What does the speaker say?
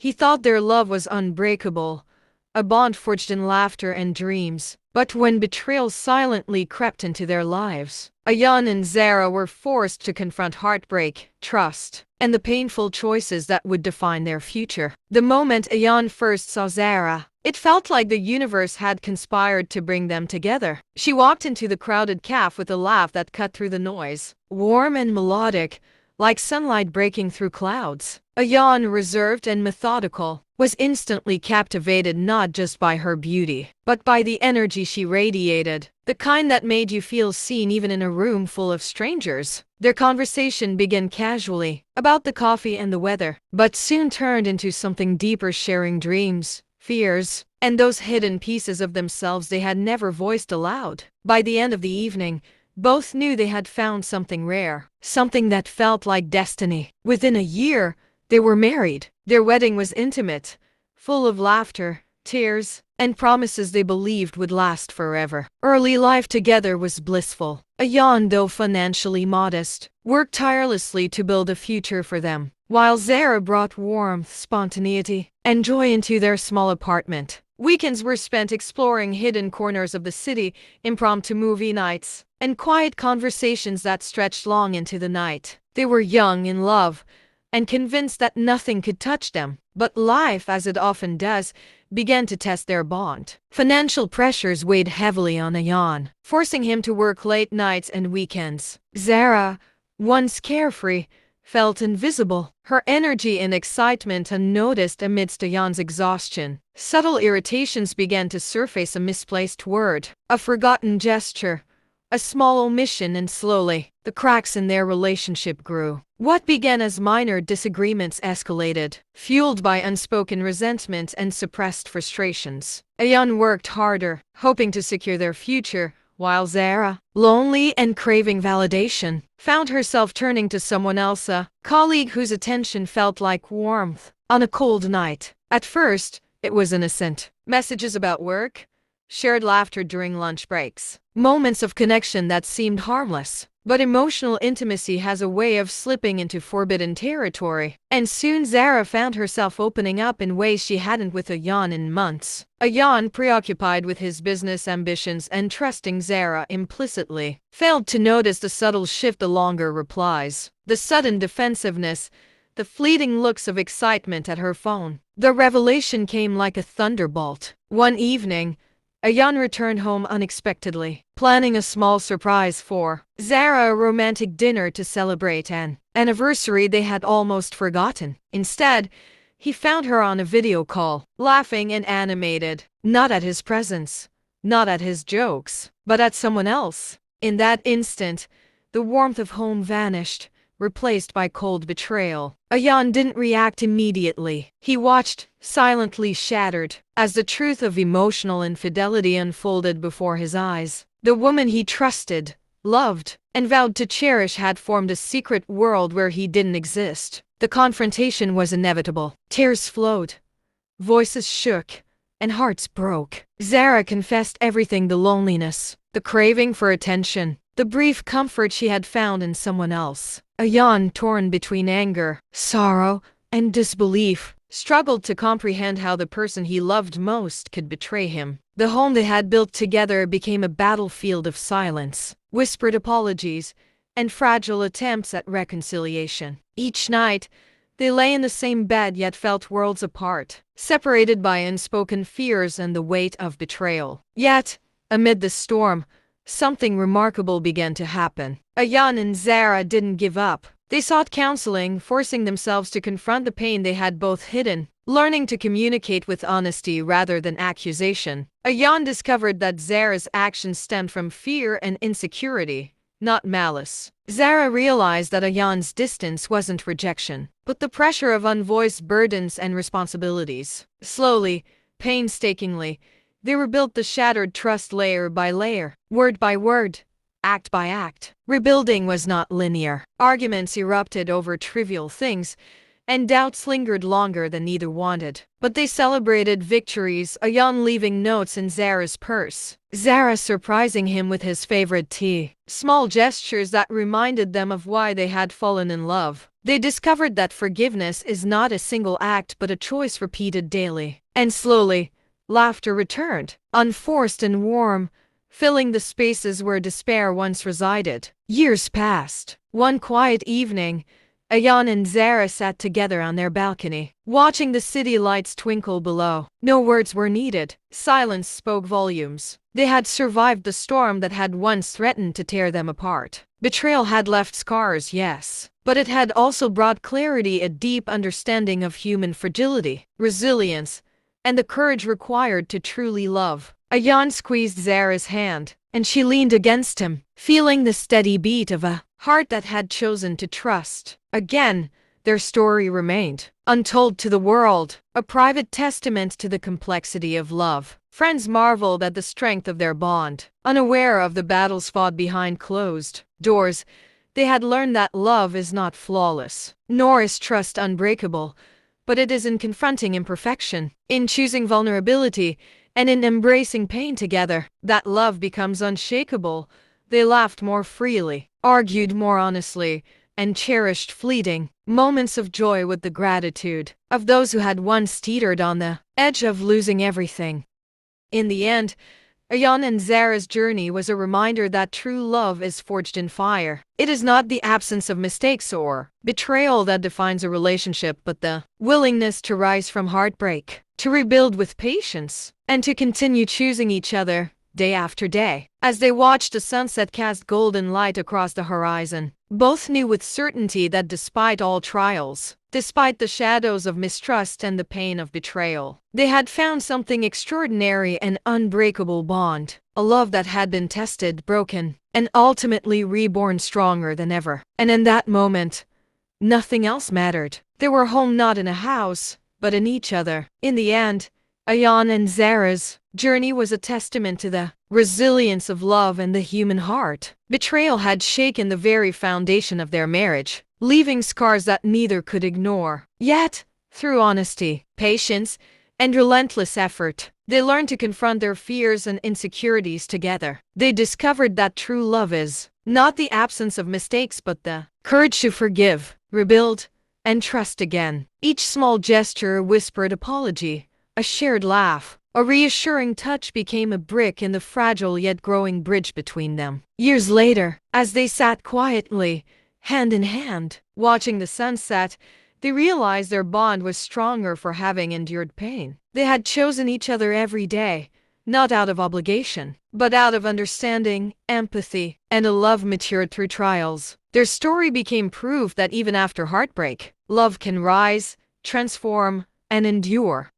He thought their love was unbreakable, a bond forged in laughter and dreams. But when betrayal silently crept into their lives, Ayaan and Zara were forced to confront heartbreak, trust, and the painful choices that would define their future. The moment Ayaan first saw Zara, it felt like the universe had conspired to bring them together. She walked into the crowded cafe with a laugh that cut through the noise, warm and melodic, like sunlight breaking through clouds. Ayaan, reserved and methodical, was instantly captivated not just by her beauty, but by the energy she radiated, the kind that made you feel seen even in a room full of strangers. Their conversation began casually, about the coffee and the weather, but soon turned into something deeper, sharing dreams, fears, and those hidden pieces of themselves they had never voiced aloud. By the end of the evening, both knew they had found something rare, something that felt like destiny. Within a year, they were married. Their wedding was intimate, full of laughter, tears, and promises they believed would last forever. Early life together was blissful. Ayaan, though financially modest, worked tirelessly to build a future for them, while Zara brought warmth, spontaneity, and joy into their small apartment. Weekends were spent exploring hidden corners of the city, impromptu movie nights, and quiet conversations that stretched long into the night. They were young, in love, and convinced that nothing could touch them. But life, as it often does, began to test their bond. Financial pressures weighed heavily on Ayaan, forcing him to work late nights and weekends. Zara, once carefree, felt invisible, her energy and excitement unnoticed amidst Ayaan's exhaustion. Subtle irritations began to surface, a misplaced word, a forgotten gesture, a small omission, and slowly, the cracks in their relationship grew. What began as minor disagreements escalated, fueled by unspoken resentment and suppressed frustrations. Ayaan worked harder, hoping to secure their future, while Zara, lonely and craving validation, found herself turning to someone else, a colleague whose attention felt like warmth on a cold night. At first, it was innocent. Messages about work, shared laughter during lunch breaks, moments of connection that seemed harmless. But emotional intimacy has a way of slipping into forbidden territory, and soon Zara found herself opening up in ways she hadn't with Ayaan in months. Ayaan, preoccupied with his business ambitions and trusting Zara implicitly, failed to notice the subtle shift, the longer replies, the sudden defensiveness, the fleeting looks of excitement at her phone. The revelation came like a thunderbolt. One evening, Ayaan returned home unexpectedly, planning a small surprise for Zara, a romantic dinner to celebrate an anniversary they had almost forgotten. Instead, he found her on a video call, laughing and animated, not at his presence, not at his jokes, but at someone else. In that instant, the warmth of home vanished, replaced by cold betrayal. Ayaan didn't react immediately. He watched, silently shattered, as the truth of emotional infidelity unfolded before his eyes. The woman he trusted, loved, and vowed to cherish had formed a secret world where he didn't exist. The confrontation was inevitable. Tears flowed, voices shook, and hearts broke. Zara confessed everything: the loneliness, the craving for attention, the brief comfort she had found in someone else. Ayaan, torn between anger, sorrow, and disbelief, struggled to comprehend how the person he loved most could betray him. The home they had built together became a battlefield of silence, whispered apologies, and fragile attempts at reconciliation. Each night, they lay in the same bed yet felt worlds apart, separated by unspoken fears and the weight of betrayal. Yet, amid the storm, something remarkable began to happen. Ayaan and Zara didn't give up. They sought counseling, forcing themselves to confront the pain they had both hidden, learning to communicate with honesty rather than accusation. Ayaan discovered that Zara's actions stemmed from fear and insecurity, not malice. Zara realized that Ayaan's distance wasn't rejection, but the pressure of unvoiced burdens and responsibilities. Slowly, painstakingly, they rebuilt the shattered trust layer by layer, word by word, act by act. Rebuilding was not linear. Arguments erupted over trivial things, and doubts lingered longer than either wanted. But they celebrated victories, Ayaan leaving notes in Zara's purse, Zara surprising him with his favorite tea. Small gestures that reminded them of why they had fallen in love. They discovered that forgiveness is not a single act but a choice repeated daily. And slowly, laughter returned, unforced and warm, filling the spaces where despair once resided. Years passed. One quiet evening, Ayaan and Zara sat together on their balcony, watching the city lights twinkle below. No words were needed. Silence spoke volumes. They had survived the storm that had once threatened to tear them apart. Betrayal had left scars, yes, but it had also brought clarity, a deep understanding of human fragility, resilience, and the courage required to truly love. Ayaan squeezed Zara's hand, and she leaned against him, feeling the steady beat of a heart that had chosen to trust. Again, their story remained untold to the world, a private testament to the complexity of love. Friends marveled at the strength of their bond. Unaware of the battles fought behind closed doors, they had learned that love is not flawless, nor is trust unbreakable, but it is in confronting imperfection, in choosing vulnerability, and in embracing pain together, that love becomes unshakable. They laughed more freely, argued more honestly, and cherished fleeting moments of joy with the gratitude of those who had once teetered on the edge of losing everything. In the end, Ayaan and Zara's journey was a reminder that true love is forged in fire. It is not the absence of mistakes or betrayal that defines a relationship, but the willingness to rise from heartbreak, to rebuild with patience, and to continue choosing each other day after day. As they watched the sunset cast golden light across the horizon, both knew with certainty that despite all trials, despite the shadows of mistrust and the pain of betrayal, they had found something extraordinary, an unbreakable bond, a love that had been tested, broken, and ultimately reborn stronger than ever. And in that moment, nothing else mattered. They were home not in a house, but in each other. In the end, Ayaan and Zara's journey was a testament to the resilience of love and the human heart. Betrayal had shaken the very foundation of their marriage, leaving scars that neither could ignore. Yet, through honesty, patience, and relentless effort, they learned to confront their fears and insecurities together. They discovered that true love is not the absence of mistakes but the courage to forgive, rebuild, and trust again. Each small gesture, a whispered apology, a shared laugh, a reassuring touch became a brick in the fragile yet growing bridge between them. Years later, as they sat quietly, hand in hand, watching the sunset, they realized their bond was stronger for having endured pain. They had chosen each other every day, not out of obligation, but out of understanding, empathy, and a love matured through trials. Their story became proof that even after heartbreak, love can rise, transform, and endure.